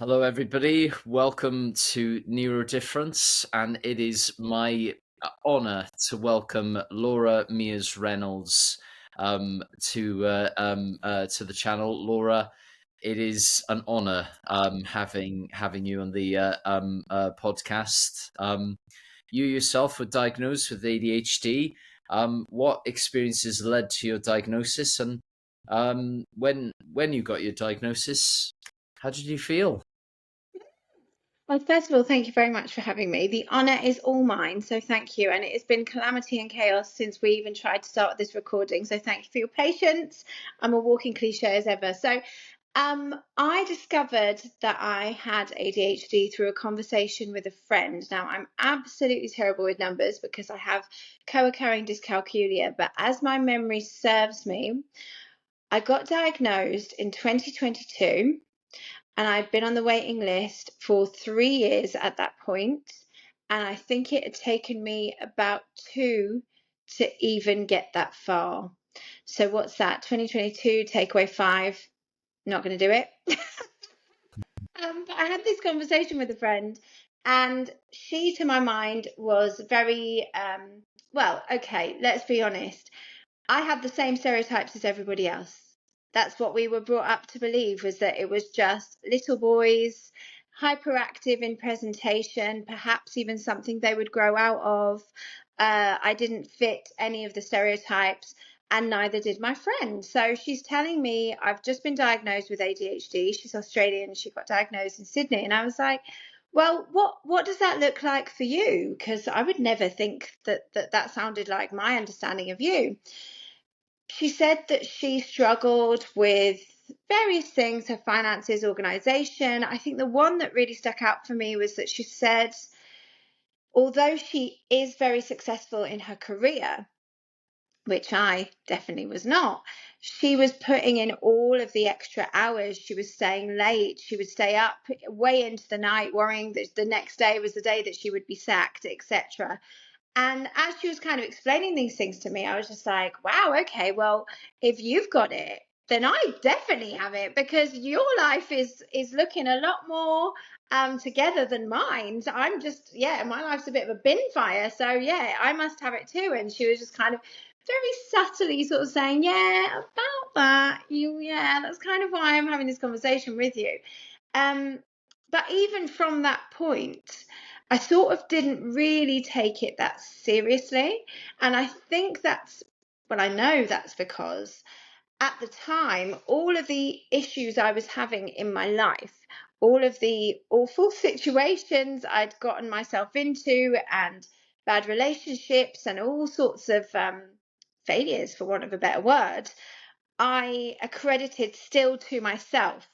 Hello, everybody. Welcome to Neurodifference, and it is my honor to welcome Laura Mears-Reynolds to the channel. Laura, it is an honor having you on the podcast. You yourself were diagnosed with ADHD. What experiences led to your diagnosis, and when you got your diagnosis, how did you feel? Well, first of all, thank you very much for having me. The honour is all mine, so thank you. And it has been calamity and chaos since we even tried to start this recording, so thank you for your patience. I'm a walking cliche as ever. So I discovered that I had ADHD through a conversation with a friend. Now, I'm absolutely terrible with numbers because I have co-occurring dyscalculia, but as my memory serves me, I got diagnosed in 2022. And I'd been on the waiting list for 3 years at that point, and I think it had taken me about 2 to even get that far. So what's that? 2022, take away 5, not going to do it. But I had this conversation with a friend, and she, to my mind, was very, well, okay, let's be honest. I had the same stereotypes as everybody else. That's what we were brought up to believe, was that it was just little boys, hyperactive in presentation, perhaps even something they would grow out of. I didn't fit any of the stereotypes, and neither did my friend. So she's telling me I've just been diagnosed with ADHD. She's Australian. She got diagnosed in Sydney. And I was like, well, what does that look like for you? Because I would never think that sounded like my understanding of you. She said that she struggled with various things, her finances, organization. I think the one that really stuck out for me was that she said, although she is very successful in her career, which I definitely was not, she was putting in all of the extra hours. She was staying late. She would stay up way into the night, worrying that the next day was the day that she would be sacked, etc. And as she was kind of explaining these things to me, I was just like, wow, okay, well, if you've got it, then I definitely have it, because your life is looking a lot more together than mine. So I'm just, yeah, my life's a bit of a bin fire. So yeah, I must have it too. And she was just kind of very subtly sort of saying, yeah, about that. Yeah, that's kind of why I'm having this conversation with you. But even from that point, I sort of didn't really take it that seriously. And I think I know that's because at the time, all of the issues I was having in my life, all of the awful situations I'd gotten myself into, and bad relationships, and all sorts of failures, for want of a better word, I accredited still to myself.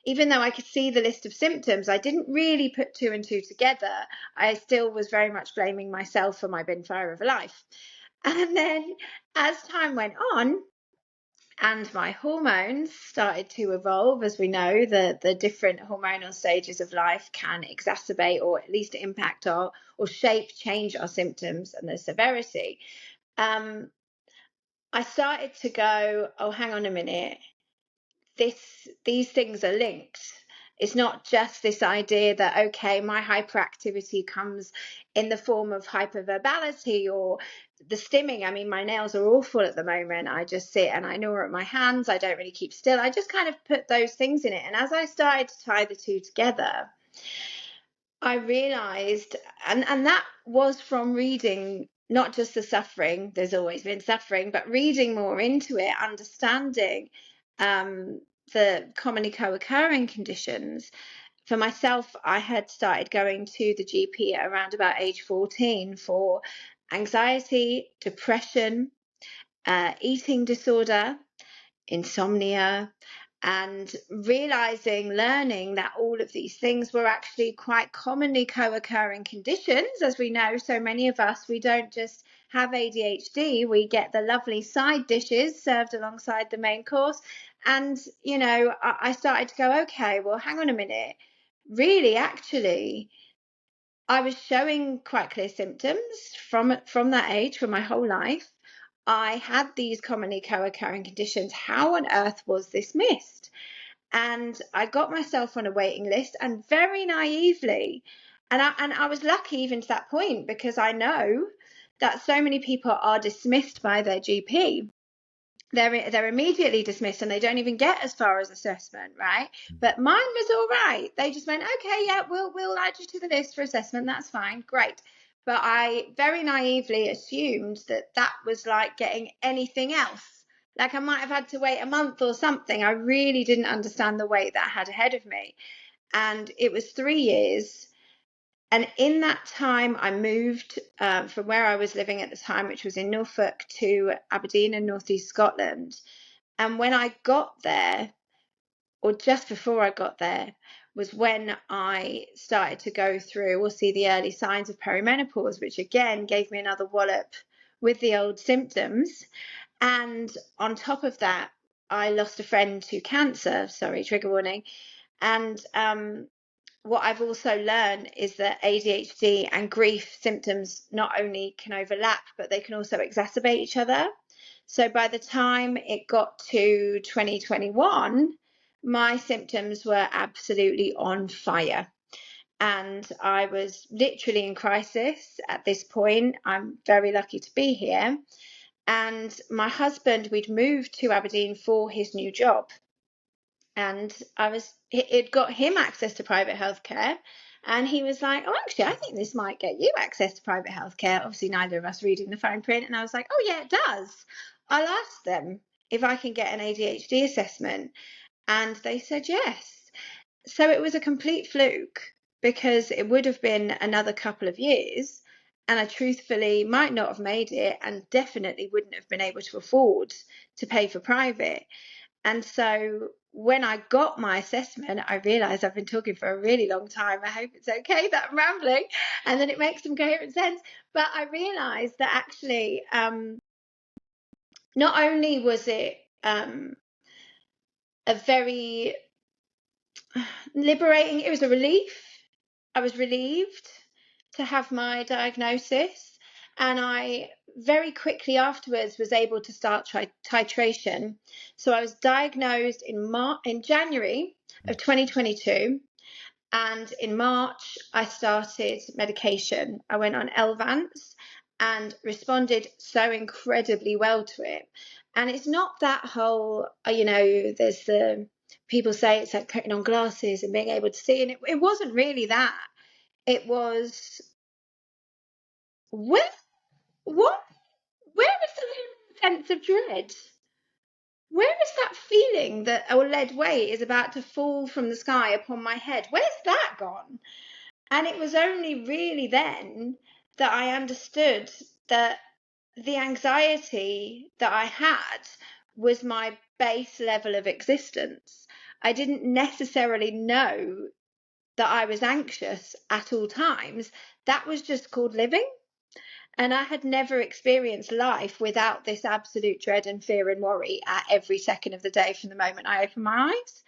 Even though I could see the list of symptoms, I didn't really put 2 and 2 together. I still was very much blaming myself for my bin fire of a life. And then as time went on, and my hormones started to evolve, as we know, the different hormonal stages of life can exacerbate or at least impact or change our symptoms and the severity. I started to go, oh, hang on a minute. These things are linked. It's not just this idea that, okay, my hyperactivity comes in the form of hyperverbality or the stimming. I mean, my nails are awful at the moment. I just sit and I gnaw at my hands. I don't really keep still. I just kind of put those things in it. And as I started to tie the two together, I realized, and that was from reading not just the suffering, there's always been suffering, but reading more into it, understanding the commonly co-occurring conditions. For myself, I had started going to the GP at around about age 14 for anxiety, depression, eating disorder, insomnia, and learning that all of these things were actually quite commonly co-occurring conditions. As we know, so many of us, we don't just have ADHD, we get the lovely side dishes served alongside the main course. And, I started to go, okay, well, hang on a minute. Really, actually, I was showing quite clear symptoms from that age for my whole life. I had these commonly co-occurring conditions. How on earth was this missed? And I got myself on a waiting list, and very naively, and I was lucky even to that point, because I know that so many people are dismissed by their GP. They're immediately dismissed, and they don't even get as far as assessment, right? But mine was all right. They just went, okay, yeah, we'll add you to the list for assessment. That's fine, great. But I very naively assumed that that was like getting anything else. Like I might have had to wait a month or something. I really didn't understand the wait that I had ahead of me. And it was 3 years. And in that time, I moved from where I was living at the time, which was in Norfolk, to Aberdeen in northeast Scotland. And when I got there, or just before I got there, was when I started to go through or see the early signs of perimenopause, which again gave me another wallop with the old symptoms. And on top of that, I lost a friend to cancer. Sorry, trigger warning. And what I've also learned is that ADHD and grief symptoms not only can overlap, but they can also exacerbate each other. So by the time it got to 2021, my symptoms were absolutely on fire. And I was literally in crisis at this point. I'm very lucky to be here. And my husband, we'd moved to Aberdeen for his new job. And it got him access to private healthcare. And he was like, oh, actually, I think this might get you access to private healthcare. Obviously, neither of us reading the fine print. And I was like, oh, yeah, it does. I'll ask them if I can get an ADHD assessment. And they said yes. So it was a complete fluke, because it would have been another couple of years. And I truthfully might not have made it, and definitely wouldn't have been able to afford to pay for private. And so when I got my assessment, I realised I've been talking for a really long time. I hope it's okay that I'm rambling, and then it makes some coherent sense. But I realised that actually, not only was it a very liberating, it was a relief. I was relieved to have my diagnosis, and I very quickly afterwards was able to start titration. So I was diagnosed in January of 2022, and in March I started medication. I went on Elvance and responded so incredibly well to it. And it's not that whole, there's the people say it's like putting on glasses and being able to see, and it wasn't really that. It was, where is the sense of dread? Where is that feeling that a lead weight is about to fall from the sky upon my head? Where's that gone? And it was only really then that I understood that the anxiety that I had was my base level of existence. I didn't necessarily know that I was anxious at all times. That was just called living. And I had never experienced life without this absolute dread and fear and worry at every second of the day from the moment I opened my eyes.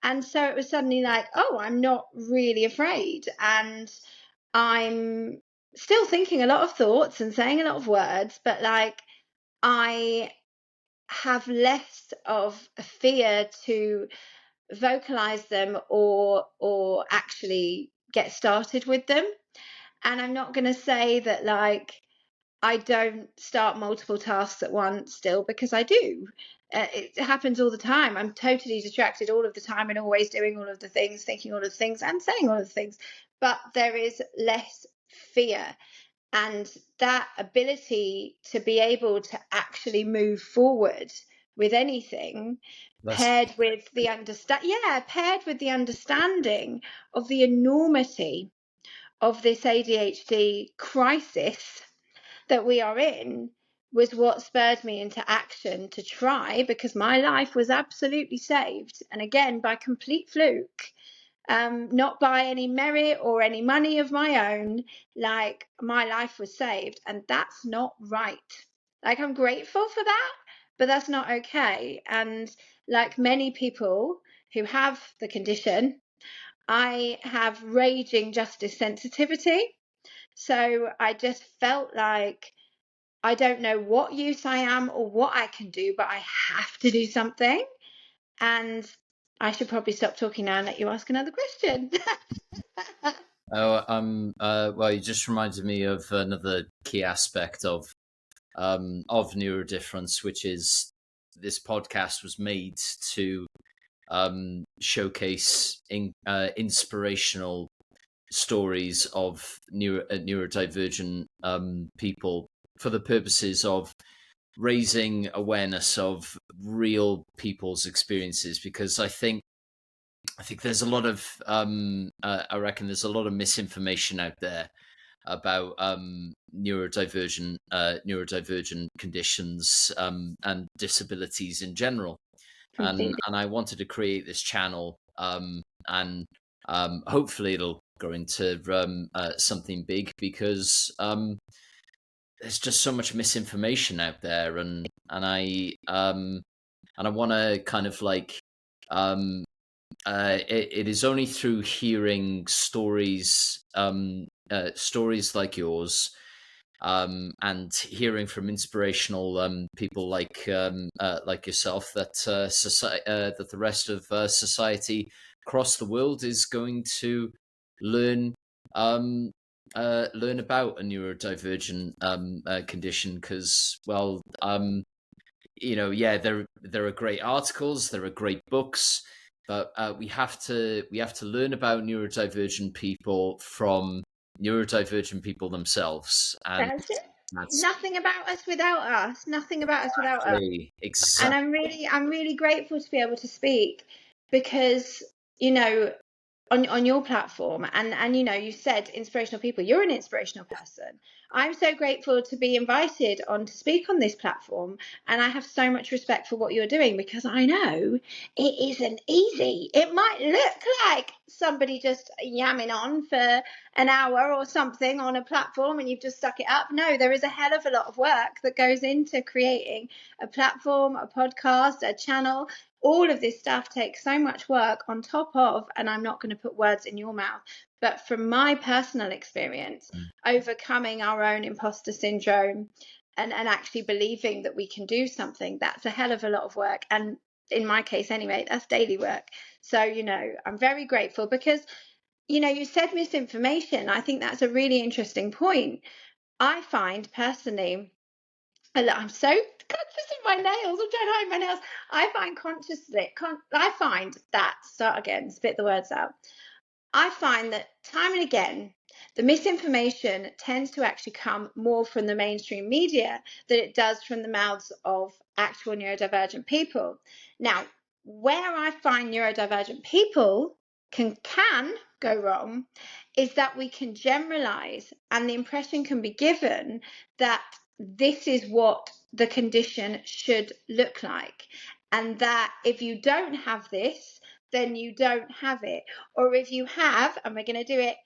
And so it was suddenly like, oh, I'm not really afraid. And I'm still thinking a lot of thoughts and saying a lot of words, but like I have less of a fear to vocalize them or actually get started with them. And I'm not going to say that like I don't start multiple tasks at once still, because I do. It happens all the time. I'm totally distracted all of the time and always doing all of the things, thinking all of the things and saying all of the things. But there is less fear. And that ability to be able to actually move forward with anything, paired with the understanding of the enormity of this ADHD crisis that we are in, was what spurred me into action to try, because my life was absolutely saved. And again, by complete fluke, not by any merit or any money of my own. Like, my life was saved, and that's not right. Like, I'm grateful for that, but that's not okay. And like many people who have the condition, I have raging justice sensitivity. So I just felt like, I don't know what use I am or what I can do, but I have to do something. And I should probably stop talking now and let you ask another question. Well, you just reminded me of another key aspect of Neurodifference, which is this podcast was made to showcase inspirational stories of neurodivergent people for the purposes of raising awareness of real people's experiences, because I think there's a lot of I reckon there's a lot of misinformation out there about neurodivergent conditions and disabilities in general. And I wanted to create this channel, and hopefully it'll grow into something big, because there's just so much misinformation out there, and I want to kind of like it is only through hearing stories like yours, and hearing from inspirational people like yourself, that that the rest of society across the world is going to learn about a neurodivergent condition. Because, well, there are great articles, there are great books, but we have to learn about neurodivergent people from neurodivergent people themselves. And That's it. Nothing about us without us. Nothing about us without us. Exactly. And I'm really grateful to be able to speak, because, on your platform, and you said inspirational people, you're an inspirational person. I'm so grateful to be invited on to speak on this platform, and I have so much respect for what you're doing, because I know it isn't easy. It might look like somebody just yamming on for an hour or something on a platform and you've just stuck it up. No, there is a hell of a lot of work that goes into creating a platform, a podcast, a channel. All of this stuff takes so much work on top of, and I'm not going to put words in your mouth, but from my personal experience, overcoming our own imposter syndrome and actually believing that we can do something, that's a hell of a lot of work. And in my case anyway, that's daily work. So, I'm very grateful, because, you said misinformation. I think that's a really interesting point. I find personally, I'm so conscious of my nails. I'm trying to hide my nails. I find that, start again, spit the words out. I find that time and again, the misinformation tends to actually come more from the mainstream media than it does from the mouths of actual neurodivergent people. Now, where I find neurodivergent people can go wrong is that we can generalize, and the impression can be given that this is what the condition should look like, and that if you don't have this, then you don't have it. Or if you have, and we're going to do it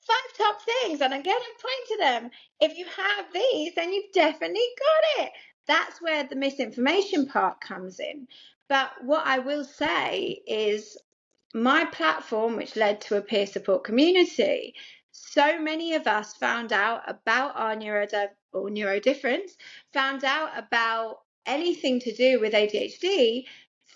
5 top things, and I'm going to point to them. If you have these, then you've definitely got it. That's where the misinformation part comes in. But what I will say is, my platform, which led to a peer support community, so many of us found out about our neurodifference, found out about anything to do with ADHD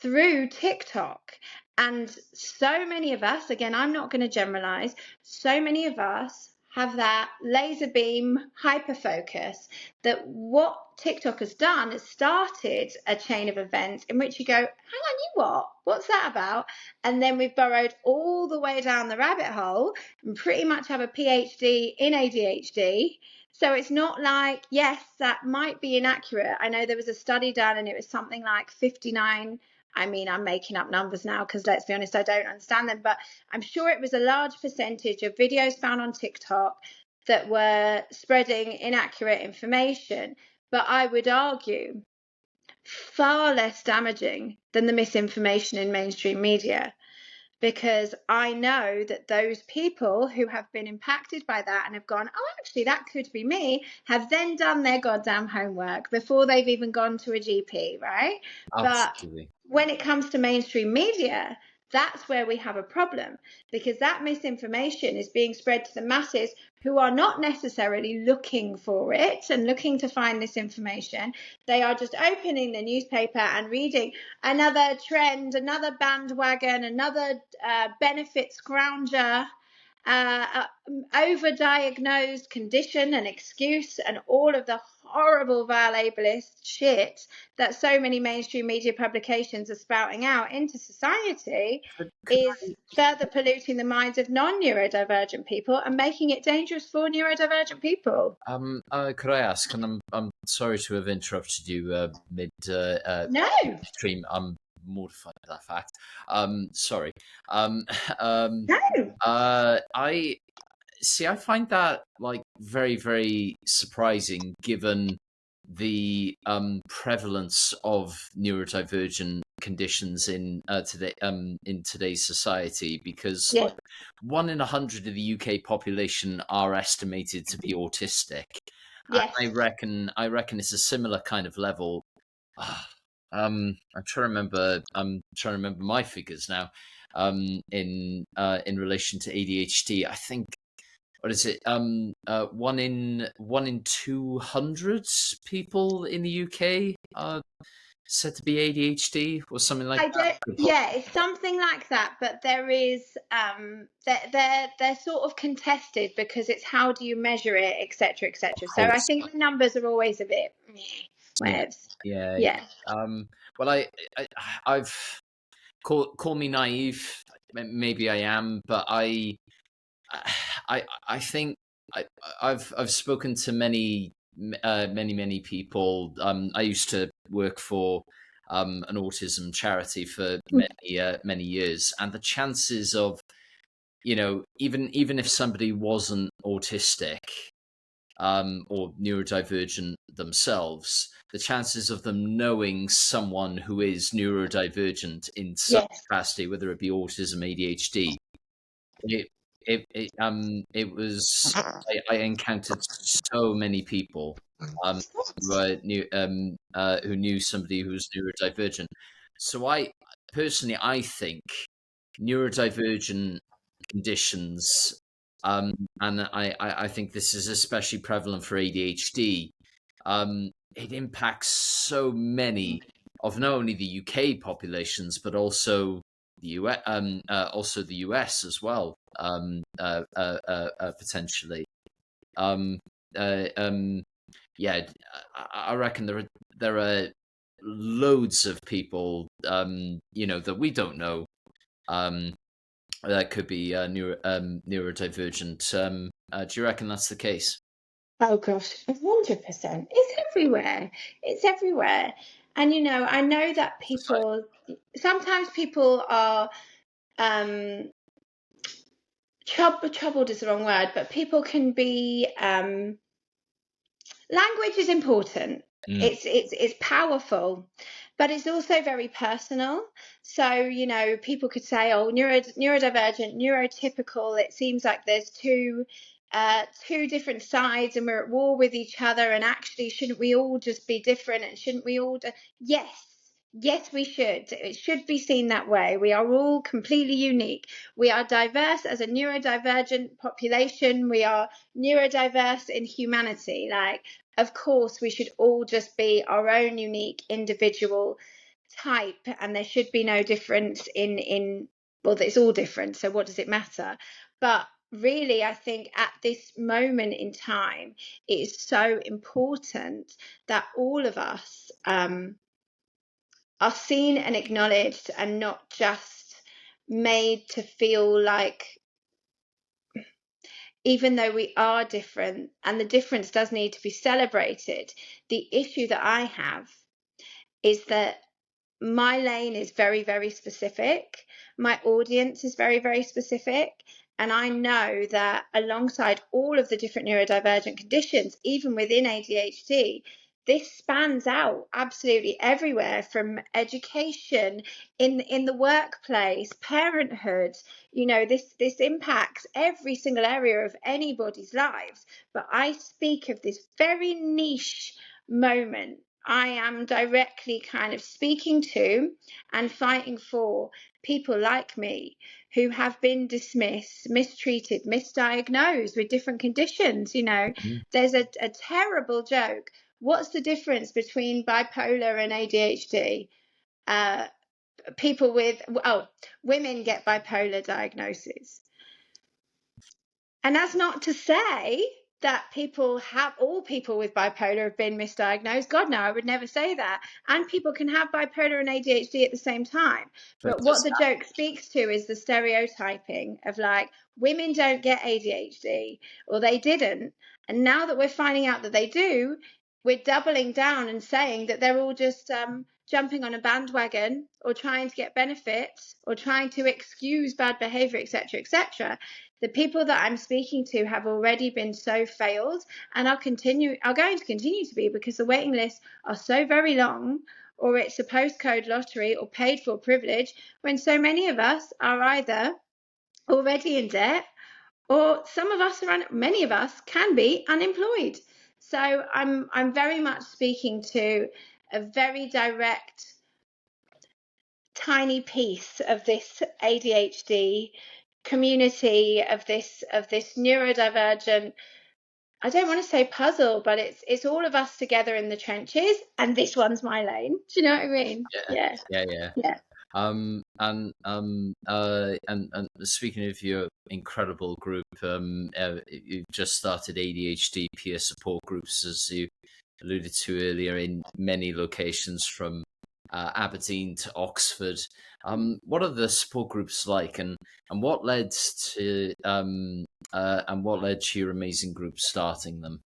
through TikTok. And so many of us, again, I'm not going to generalize, so many of us have that laser beam hyper focus, that what TikTok has done is started a chain of events in which you go, hang on, you what? What's that about? And then we've burrowed all the way down the rabbit hole and pretty much have a PhD in ADHD. So it's not like, yes, that might be inaccurate. I know there was a study done and it was something like 59. I mean, I'm making up numbers now because, let's be honest, I don't understand them. But I'm sure it was a large percentage of videos found on TikTok that were spreading inaccurate information. But I would argue far less damaging than the misinformation in mainstream media, because I know that those people who have been impacted by that and have gone, oh, actually, that could be me, have then done their goddamn homework before they've even gone to a GP, right? Absolutely. But when it comes to mainstream media, That's where we have a problem, because that misinformation is being spread to the masses who are not necessarily looking for it and looking to find this information. They are just opening the newspaper and reading another trend, another bandwagon, another benefit scrounger, overdiagnosed condition and excuse, and all of the horrible vile ableist shit that so many mainstream media publications are spouting out into society is further polluting the minds of non-neurodivergent people and making it dangerous for neurodivergent people. Could I ask, and I'm sorry to have interrupted you mid No. stream. I'm mortified by that fact. Sorry. No. I see. I find that like very, very surprising, given the prevalence of neurodivergent conditions in today's society, because Yeah. like 1 in 100 of the UK population are estimated to be autistic. Yes. I reckon it's a similar kind of level. I'm trying to remember my figures now. In relation to ADHD, I think, what is it? 1 in 200 people in the UK are said to be ADHD or something like that. Yeah, it's something like that, but there is they're sort of contested, because it's how do you measure it, etc., etc. So I think the numbers are always a bit whatevs. Yeah. Well, I've call me naive, maybe I am, but I think I've spoken to many people. I used to work for an autism charity for many years, and the chances of, even if somebody wasn't autistic or neurodivergent themselves, the chances of them knowing someone who is neurodivergent in some capacity, whether it be autism, ADHD, it was, I encountered so many people who knew somebody who was neurodivergent. So I think neurodivergent conditions, and I think this is especially prevalent for ADHD. It impacts so many of not only the UK populations, but also the US as well, potentially. I reckon there are loads of people, that we don't know, that could be neurodivergent. Do you reckon that's the case? Oh gosh, 100%. It's everywhere. It's everywhere. And I know that sometimes people are troubled is the wrong word, but people can be language is important. It's powerful, but it's also very personal. So people could say, oh, neurodivergent, neurotypical, it seems like there's two different sides and we're at war with each other, and actually shouldn't we all just be different, and shouldn't we all yes, we should. It should be seen that way. We are all completely unique. We are diverse as a neurodivergent population. We are neurodiverse in humanity. Like, of course, we should all just be our own unique individual type, and there should be no difference well, it's all different, so what does it matter? But really, I think at this moment in time, it is so important that all of us are seen and acknowledged, and not just made to feel like, even though we are different and the difference does need to be celebrated, the issue that I have is that my lane is very, very specific. My audience is very, very specific. And I know that alongside all of the different neurodivergent conditions, even within ADHD, this spans out absolutely everywhere, from education, in the workplace, parenthood. This impacts every single area of anybody's lives. But I speak of this very niche moment. I am directly kind of speaking to and fighting for people like me who have been dismissed, mistreated, misdiagnosed with different conditions. There's a terrible joke. What's the difference between bipolar and ADHD? Women get bipolar diagnoses. And that's not to say that all people with bipolar have been misdiagnosed. God, no, I would never say that. And people can have bipolar and ADHD at the same time. But what the joke speaks to is the stereotyping of like, women don't get ADHD, or they didn't. And now that we're finding out that they do, we're doubling down and saying that they're all just jumping on a bandwagon or trying to get benefits or trying to excuse bad behavior, etc., etc. The people that I'm speaking to have already been so failed and are going to continue to be, because the waiting lists are so very long, or it's a postcode lottery or paid for privilege, when so many of us are either already in debt, or many of us can be unemployed. So I'm very much speaking to a very direct, tiny piece of this ADHD community, of this neurodivergent, I don't want to say puzzle, but it's all of us together in the trenches, and this one's my lane. Do you know what I mean? Yeah. And speaking of your incredible group, you've just started ADHD peer support groups, as you alluded to earlier, in many locations from Aberdeen to Oxford. What are the support groups like, and what led to your amazing group starting them?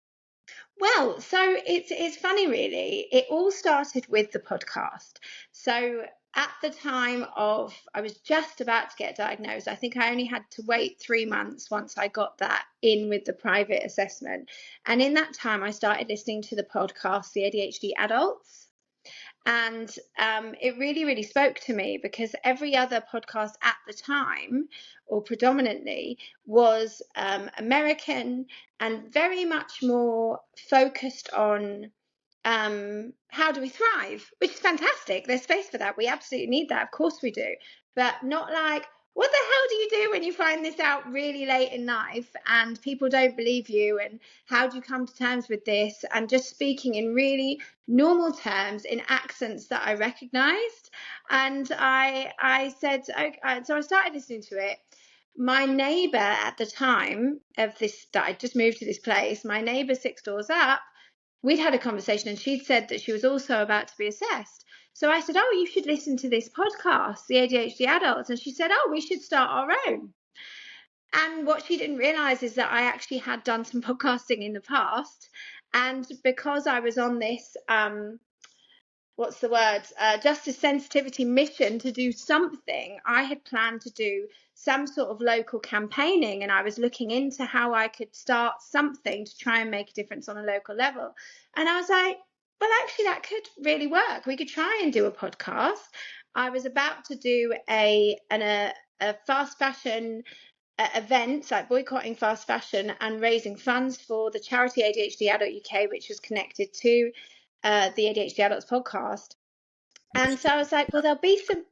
Well, so it's funny, really. It all started with the podcast. So at the time I was just about to get diagnosed. I think I only had to wait 3 months once I got that in with the private assessment. And in that time, I started listening to the podcast, the ADHD Adults. And it really, really spoke to me, because every other podcast at the time, or predominantly, was American and very much more focused on how do we thrive, which is fantastic. There's space for that. We absolutely need that. Of course we do. But not like, what the hell do you do when you find this out really late in life and people don't believe you, and how do you come to terms with this? And just speaking in really normal terms, in accents that I recognized. And I said, okay, so I started listening to it. My neighbor at the time that I just moved to this place, my neighbor 6 doors up, we'd had a conversation, and she'd said that she was also about to be assessed. So I said, oh, you should listen to this podcast, the ADHD Adults. And she said, oh, we should start our own. And what she didn't realize is that I actually had done some podcasting in the past. And because I was on this, justice sensitivity mission to do something, I had planned to do some sort of local campaigning, and I was looking into how I could start something to try and make a difference on a local level. And I was like, well, actually, that could really work. We could try and do a podcast. I was about to do a fast fashion event, like boycotting fast fashion and raising funds for the charity ADHD Adult UK, which was connected to the ADHD Adults podcast. And so I was like, well, there'll be some.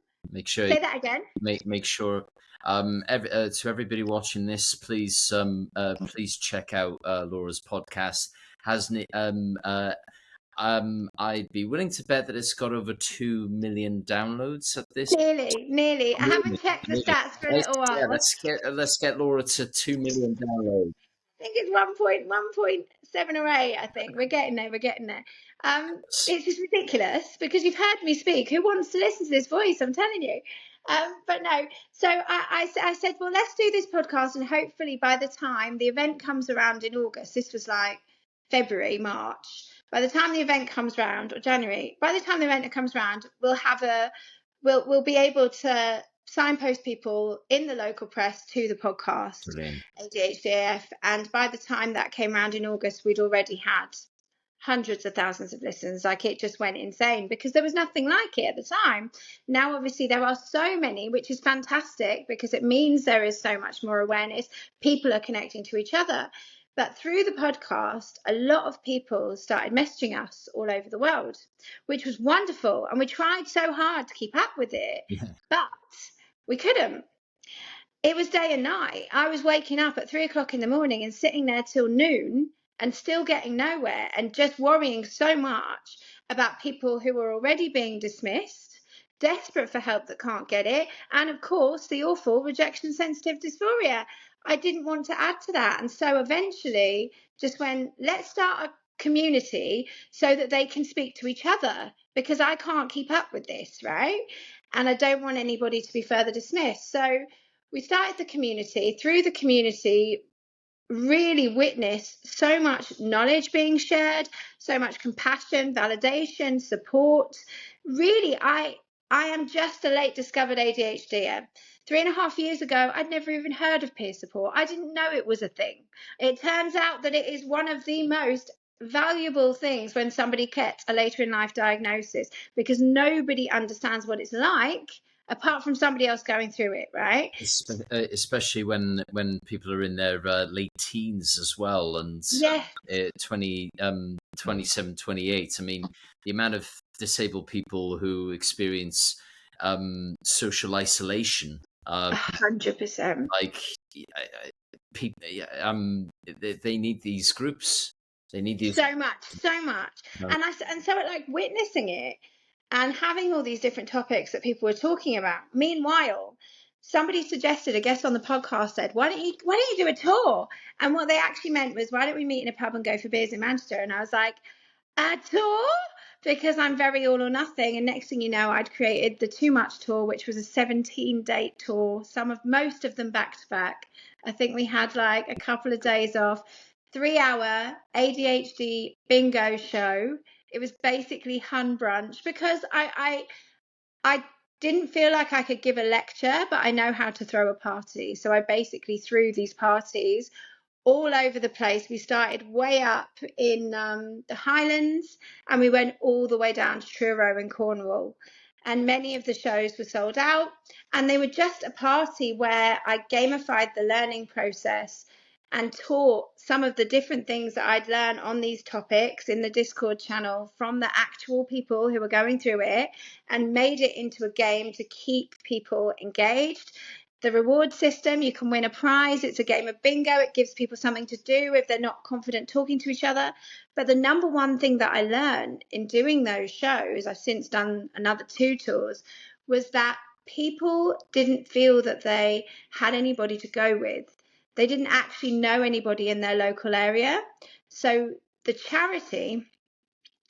Say that again. Make sure. To everybody watching this, please check out Laura's podcast. I'd be willing to bet that it's got over 2 million downloads at this. Nearly. I haven't checked the stats for a little while. Yeah, let's get Laura to 2 million downloads. I think it's 1.7 or 8. I think we're getting there. It's just ridiculous, because you've heard me speak. Who wants to listen to this voice? I'm telling you. But no. So I said, well, let's do this podcast, and hopefully by the time the event comes around in August, this was like February, March. By the time the event comes around, or January, by the time the event comes around, we'll be able to signpost people in the local press to the podcast, ADHDAF. And by the time that came around in August, we'd already had hundreds of thousands of listens. Like, it just went insane, because there was nothing like it at the time. Now, obviously, there are so many, which is fantastic, because it means there is so much more awareness. People are connecting to each other. But through the podcast, a lot of people started messaging us all over the world, which was wonderful. And we tried so hard to keep up with it, but we couldn't. It was day and night. I was waking up at 3 o'clock in the morning and sitting there till noon and still getting nowhere and just worrying so much about people who were already being dismissed, desperate for help that can't get it, and of course the awful rejection sensitive dysphoria. I didn't want to add to that. And so eventually just went, let's start a community so that they can speak to each other, because I can't keep up with this, right? And I don't want anybody to be further dismissed. So we started the community. Through the community, really witnessed so much knowledge being shared, so much compassion, validation, support. Really, I am just a late discovered ADHD. 3.5 years ago, I'd never even heard of peer support. I didn't know it was a thing. It turns out that it is one of the most valuable things when somebody gets a later in life diagnosis, because nobody understands what it's like apart from somebody else going through it, right? Especially when people are in their late teens as well, and 27, 28. I mean, the amount of disabled people who experience social isolation, 100%. like people, they need these groups. They need these so much. And so like witnessing it and having all these different topics that people were talking about. Meanwhile, somebody suggested, a guest on the podcast said, why don't you do a tour? And what they actually meant was, why don't we meet in a pub and go for beers in Manchester? And I was like, a tour? Because I'm very all or nothing. And next thing you know, I'd created the Too Much tour, which was a 17-date tour, most of them back to back. I think we had like a couple of days off. 3-hour ADHD bingo show. It was basically hun brunch, because I didn't feel like I could give a lecture, but I know how to throw a party. So I basically threw these parties all over the place. We started way up in the Highlands, and we went all the way down to Truro in Cornwall. And many of the shows were sold out, and they were just a party where I gamified the learning process and taught some of the different things that I'd learned on these topics in the Discord channel from the actual people who were going through it, and made it into a game to keep people engaged. The reward system, you can win a prize. It's a game of bingo. It gives people something to do if they're not confident talking to each other. But the number one thing that I learned in doing those shows, I've since done another 2 tours, was that people didn't feel that they had anybody to go with. They didn't actually know anybody in their local area. So the charity,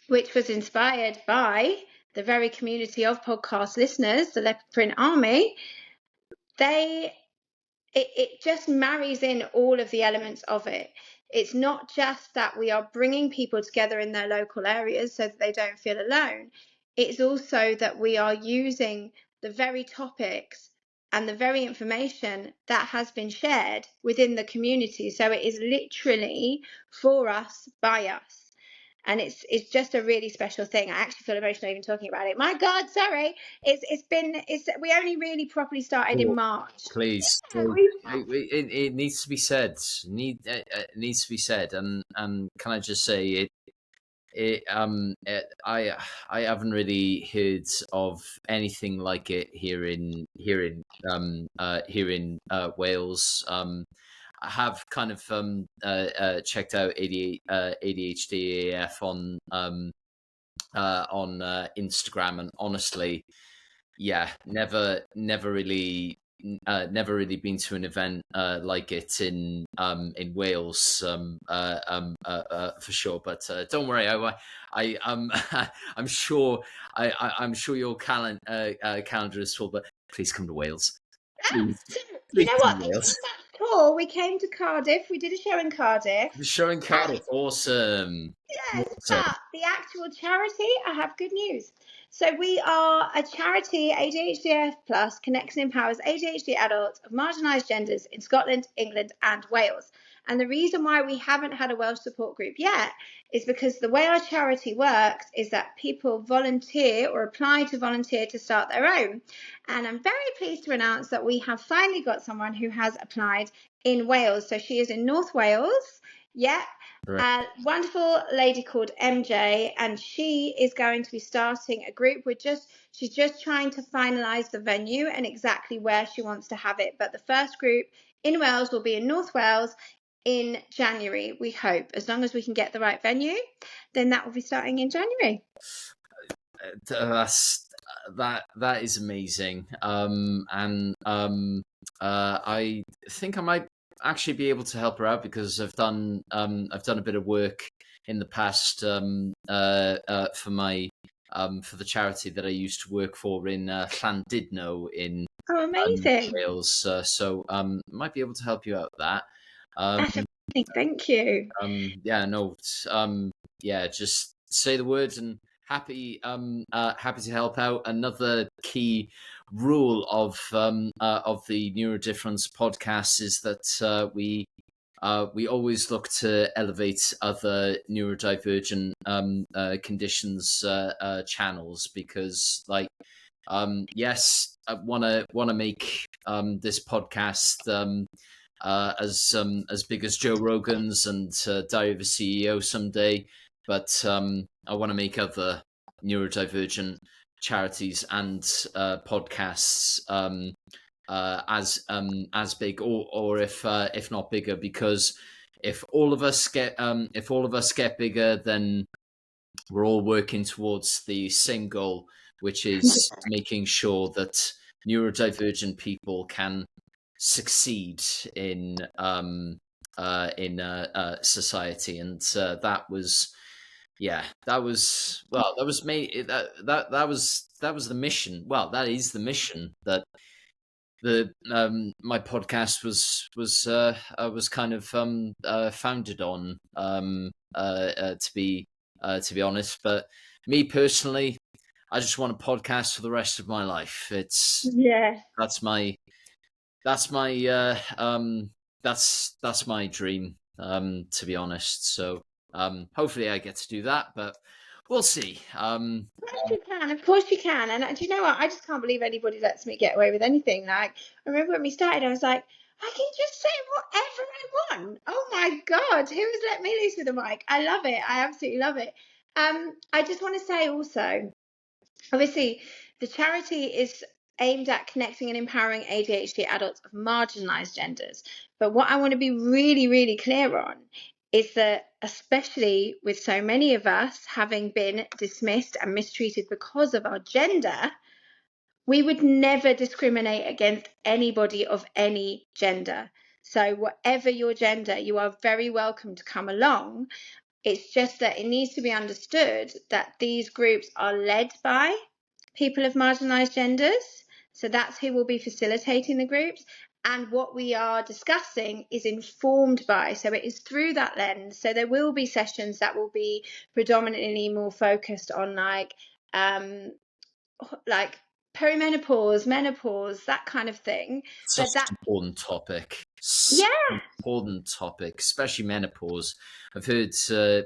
which was inspired by the very community of podcast listeners, the Leopard Print Army, it just marries in all of the elements of it. It's not just that we are bringing people together in their local areas so that they don't feel alone. It's also that we are using the very topics and the very information that has been shared within the community. So it is literally for us, by us. And it's just a really special thing. I actually feel emotional even talking about it. My God, sorry. We only really properly started in March. Please, it needs to be said. It needs to be said. And can I just say I haven't really heard of anything like it here in Wales. I have kind of checked out ADHDAF on Instagram, and honestly, yeah, never really been to an event like it in Wales for sure. But don't worry, I'm sure your calendar is full. But please come to Wales. Please you know what? Wales. Tour, we came to Cardiff. We did a show in Cardiff. The show in Cardiff, awesome. Yes, but the actual charity, I have good news. So we are a charity, ADHDAF Plus, connects and empowers ADHD adults of marginalised genders in Scotland, England and Wales. And the reason why we haven't had a Welsh support group yet is because the way our charity works is that people volunteer or apply to volunteer to start their own. And I'm very pleased to announce that we have finally got someone who has applied in Wales. So she is in North Wales, Yeah. Right. A wonderful lady called MJ, and she is going to be starting a group. She's just trying to finalize the venue and exactly where she wants to have it. But the first group in Wales will be in North Wales in January, we hope. As long as we can get the right venue, then that will be starting in January. That is amazing. I think I might actually be able to help her out because I've done a bit of work in the past for my for the charity that I used to work for in Llandudno in Oh, amazing. Wales. So might be able to help you out with that. That's amazing. Thank you. Yeah, no, yeah, just say the words and happy to help out. Another key rule of the Neurodifference podcast is that we always look to elevate other neurodivergent conditions channels because, like, yes, I want to make this podcast as big as Joe Rogan's and Diary of a CEO someday, but I want to make other neurodivergent charities and podcasts as big, or if not bigger, because if all of us get bigger, then we're all working towards the same goal, which is making sure that neurodivergent people can succeed in society. And that was the mission. Well, that is the mission that the my podcast was kind of founded on, to be honest. But me personally, I just want a podcast for the rest of my life. That's my that's my dream, to be honest. So hopefully I get to do that, but we'll see. Of course you can. And do you know what? I just can't believe anybody lets me get away with anything. Like, I remember when we started, I was like, I can just say whatever I want. Oh my God, who has let me loose with a mic? I love it. I absolutely love it. I just want to say also, obviously, the charity is aimed at connecting and empowering ADHD adults of marginalised genders. But what I want to be really, really clear on is that, especially with so many of us having been dismissed and mistreated because of our gender, we would never discriminate against anybody of any gender. So whatever your gender, you are very welcome to come along. It's just that it needs to be understood that these groups are led by people of marginalised genders. So that's who will be facilitating the groups. And what we are discussing is informed by, so it is through that lens. So there will be sessions that will be predominantly more focused on like perimenopause, menopause, that kind of thing. Such an important topic. Important topic, especially menopause. I've heard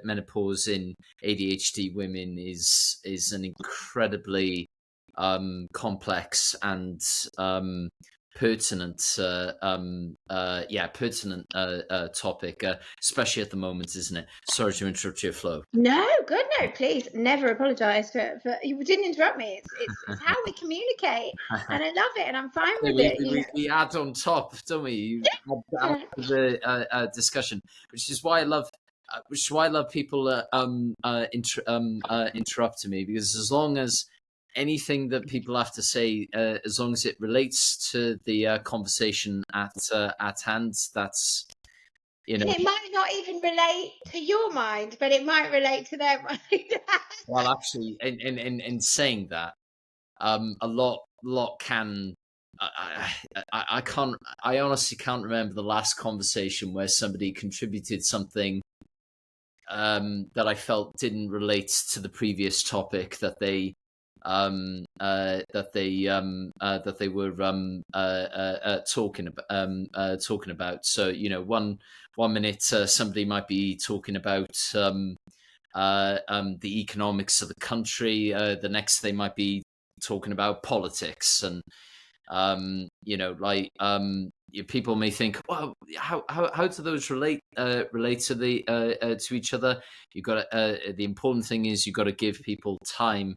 menopause in ADHD women is an incredibly complex and pertinent topic, especially at the moment, isn't it? Sorry to interrupt your flow. No, good. No, please never apologise for you didn't interrupt me. It's how we communicate, and I love it, and I'm fine with it. We add on top, don't we? The discussion, which is why I love people interrupting me, because as long as anything that people have to say, as long as it relates to the conversation at hand, that's, you know. And it might not even relate to your mind, but it might relate to their mind. Well, actually, in saying that, a lot can. I honestly can't remember the last conversation where somebody contributed something that I felt didn't relate to the previous topic that they were talking about. So, you know, one minute somebody might be talking about the economics of the country. The next they might be talking about politics, and People may think, well, how do those relate to each other? The important thing is you've got to give people time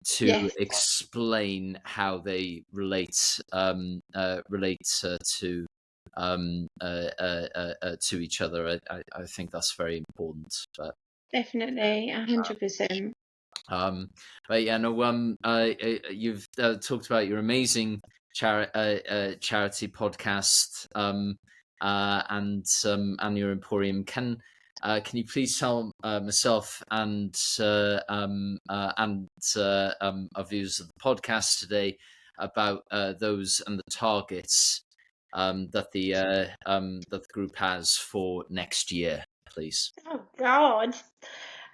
to Yes, explain how they to each other. I think that's very important. definitely, 100%. Um, but yeah, no. You've talked about your amazing charity podcast, and your Emporium. Can you please tell myself and our viewers of the podcast today about those and the targets that the group has for next year, please? Oh God.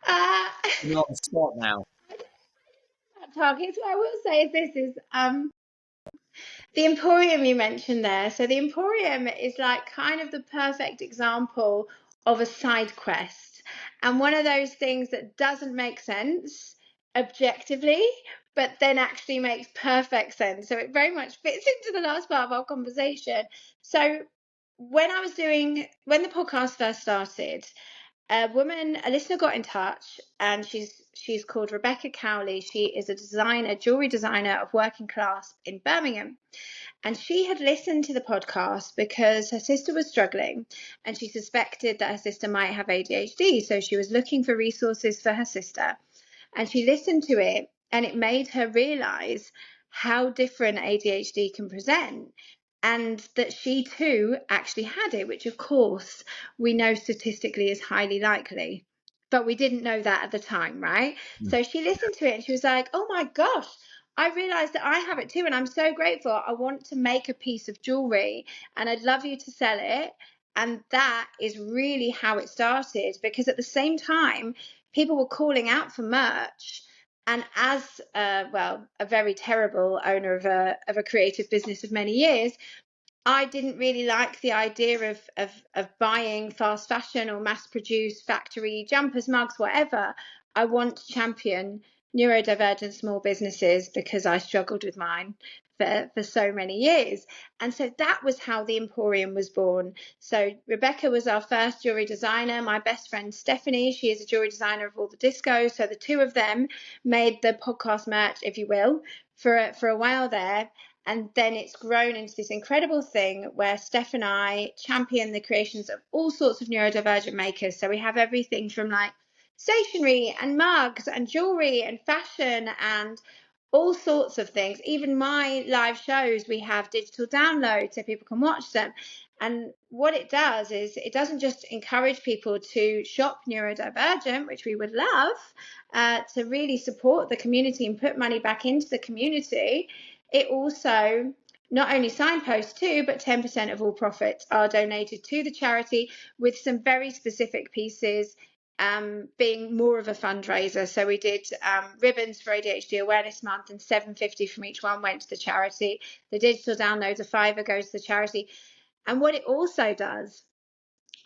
Uh, You're on the spot now. targets. What I will say is this is the Emporium you mentioned there. So the Emporium is like kind of the perfect example of a side quest, and one of those things that doesn't make sense objectively, but then actually makes perfect sense. So it very much fits into the last part of our conversation. So when the podcast first started, a listener got in touch, and she's called Rebecca Cowley. She is a jewelry designer of working class in Birmingham. And she had listened to the podcast because her sister was struggling, and she suspected that her sister might have ADHD. So she was looking for resources for her sister. And she listened to it, and it made her realize how different ADHD can present, and that she too actually had it, which of course we know statistically is highly likely. But we didn't know that at the time, right? So she listened to it and she was like, oh my gosh, I realized that I have it too, and I'm so grateful. I want to make a piece of jewelry, and I'd love you to sell it. And that is really how it started, because at the same time, people were calling out for merch. And as a very terrible owner of a creative business of many years, I didn't really like the idea of buying fast fashion or mass produced factory jumpers, mugs, whatever. I want to champion neurodivergent small businesses because I struggled with mine for so many years. And so that was how the Emporium was born. So Rebecca was our first jewelry designer. My best friend Stephanie, she is a jewelry designer of all the discos. So the two of them made the podcast merch, if you will, for a while there. And then it's grown into this incredible thing where Steph and I champion the creations of all sorts of neurodivergent makers. So we have everything from like stationery and mugs and jewelry and fashion and all sorts of things. Even my live shows, we have digital downloads so people can watch them. And what it does is it doesn't just encourage people to shop neurodivergent, which we would love, to really support the community and put money back into the community. It also not only signposts too, but 10% of all profits are donated to the charity, with some very specific pieces being more of a fundraiser. So we did ribbons for ADHD Awareness Month, and $7.50 from each one went to the charity. The digital downloads, $5 goes to the charity. And what it also does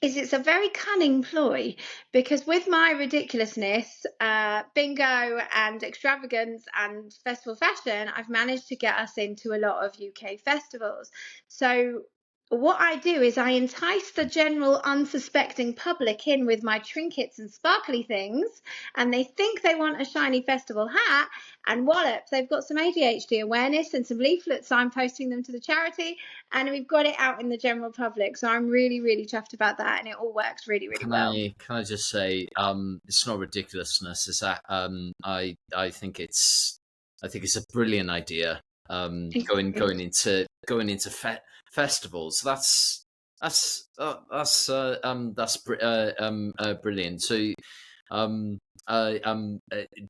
is it's a very cunning ploy, because with my ridiculousness, bingo and extravagance and festival fashion, I've managed to get us into a lot of UK festivals. So what I do is I entice the general unsuspecting public in with my trinkets and sparkly things, and they think they want a shiny festival hat, and wallop, they've got some ADHD awareness and some leaflets signposting them to the charity, and we've got it out in the general public. So I'm really, really chuffed about that, and it all works really, really well. Can I just say, it's not ridiculousness. It's that I think it's a brilliant idea. Going into festivals. That's brilliant. So,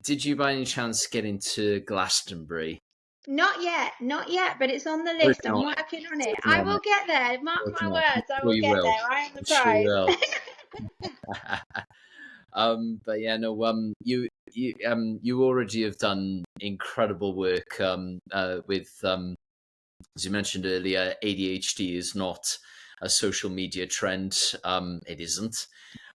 did you by any chance get into Glastonbury? Not yet, but it's on the list. I'm working on it. I will get there. Mark my words, I will get there. I am the prize. But yeah, no. You already have done incredible work. With as you mentioned earlier, ADHD is not a social media trend. It isn't.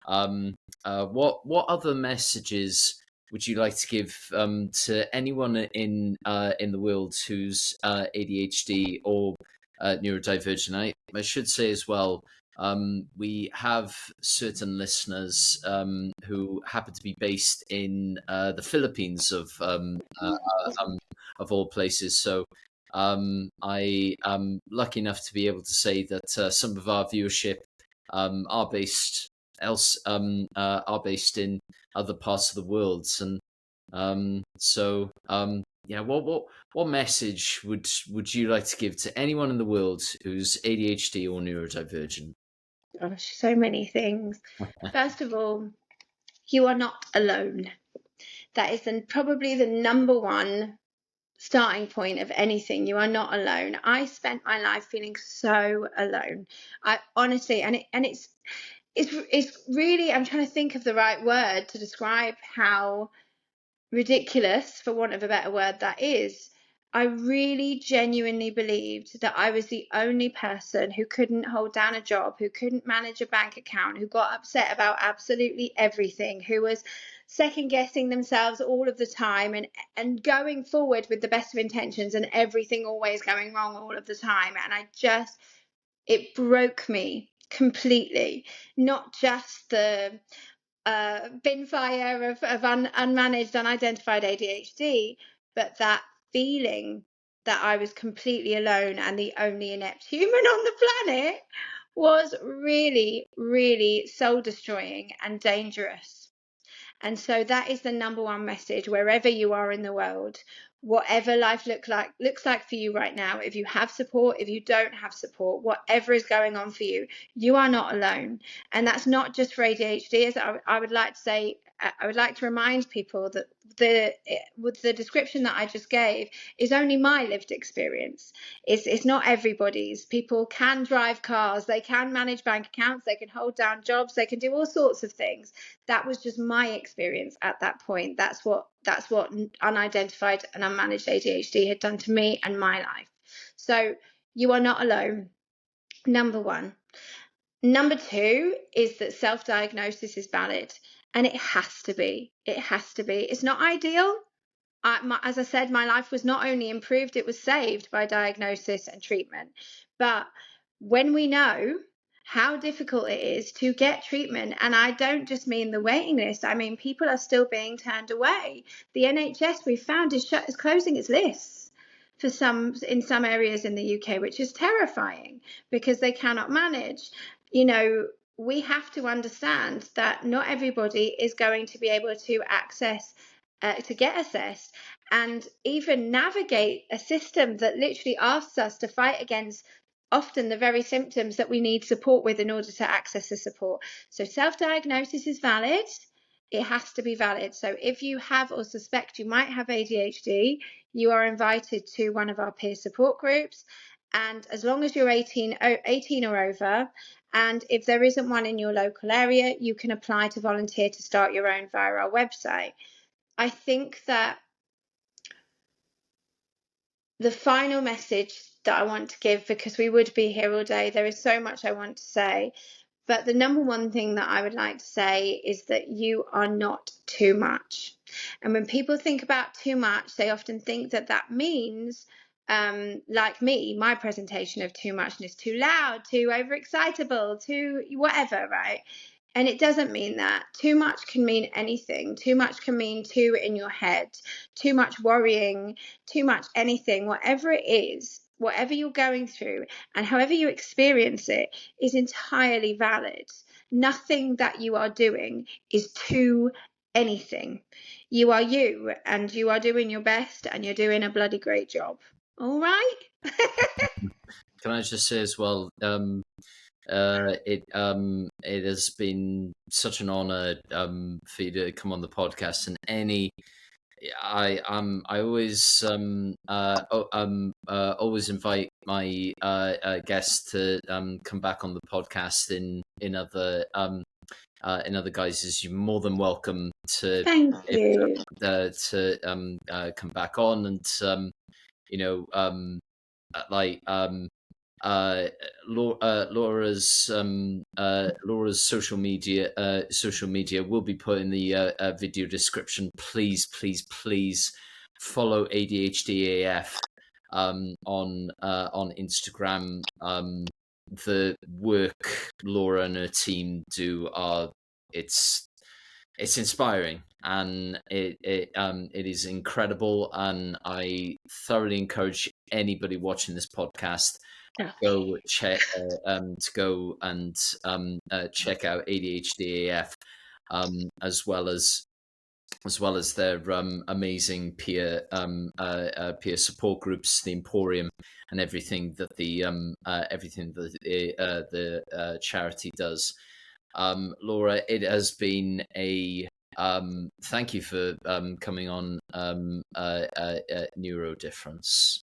What other messages would you like to give to anyone in the world who's ADHD or neurodivergent? I should say as well, we have certain listeners who happen to be based in the Philippines of all places. So I am lucky enough to be able to say that some of our viewership are based are based in other parts of the world, and yeah, what message would you like to give to anyone in the world who's ADHD or neurodivergent? Gosh, so many things. First of all, you are not alone. That is probably the number one starting point of anything. You are not alone. I spent my life feeling so alone. I honestly, it's really, I'm trying to think of the right word to describe how ridiculous, for want of a better word, that is. I really genuinely believed that I was the only person who couldn't hold down a job, who couldn't manage a bank account, who got upset about absolutely everything, who was second guessing themselves all of the time, and going forward with the best of intentions and everything always going wrong all of the time. And it broke me completely. Not just the bin fire of unmanaged, unidentified ADHD, but that feeling that I was completely alone and the only inept human on the planet was really, really soul destroying and dangerous. And so that is the number one message wherever you are in the world. Whatever life looks like for you right now, if you have support, if you don't have support, whatever is going on for you, you are not alone. And that's not just for ADHD. As I would like to say, I would like to remind people that with the description that I just gave is only my lived experience. It's not everybody's. People can drive cars, they can manage bank accounts, they can hold down jobs, they can do all sorts of things. That was just my experience at that point. That's what unidentified and unmanaged ADHD had done to me and my life. So you are not alone, number one. Number two is that self-diagnosis is valid, and it has to be. It has to be. It's not ideal. As I said, my life was not only improved, it was saved by diagnosis and treatment. But when we know how difficult it is to get treatment, and I don't just mean the waiting list, I mean people are still being turned away. The NHS, we found, is closing its lists in some areas in the UK, which is terrifying because they cannot manage. We have to understand that not everybody is going to be able to access to get assessed and even navigate a system that literally asks us to fight against often the very symptoms that we need support with in order to access the support. So self-diagnosis is valid. It has to be valid. So if you have or suspect you might have ADHD, you are invited to one of our peer support groups. And as long as you're 18 or over, and if there isn't one in your local area, you can apply to volunteer to start your own via our website. I think that the final message that I want to give, because we would be here all day, there is so much I want to say, but the number one thing that I would like to say is that you are not too much. And when people think about too much, they often think that means, like me, my presentation of too muchness, too loud, too overexcitable, too whatever, right? And it doesn't mean that. Too much can mean anything. Too much can mean too in your head, too much worrying, too much anything, whatever it is, whatever you're going through and however you experience it is entirely valid. Nothing that you are doing is too anything. You are you, and you are doing your best, and you're doing a bloody great job. All right? Can I just say as well, it has been such an honor for you to come on the podcast, and I always always invite my guests to come back on the podcast in other guises. You're more than welcome to Thank you. come back on, and Laura's social media will be put in the video description. Please follow ADHDAF on Instagram. The work Laura and her team do it's inspiring, and it is incredible, and I thoroughly encourage anybody watching this podcast go check to go and check out ADHDAF, as well as their amazing peer support groups, the Emporium, and everything that the charity does. Laura, it has been a thank you for coming on Neurodifference.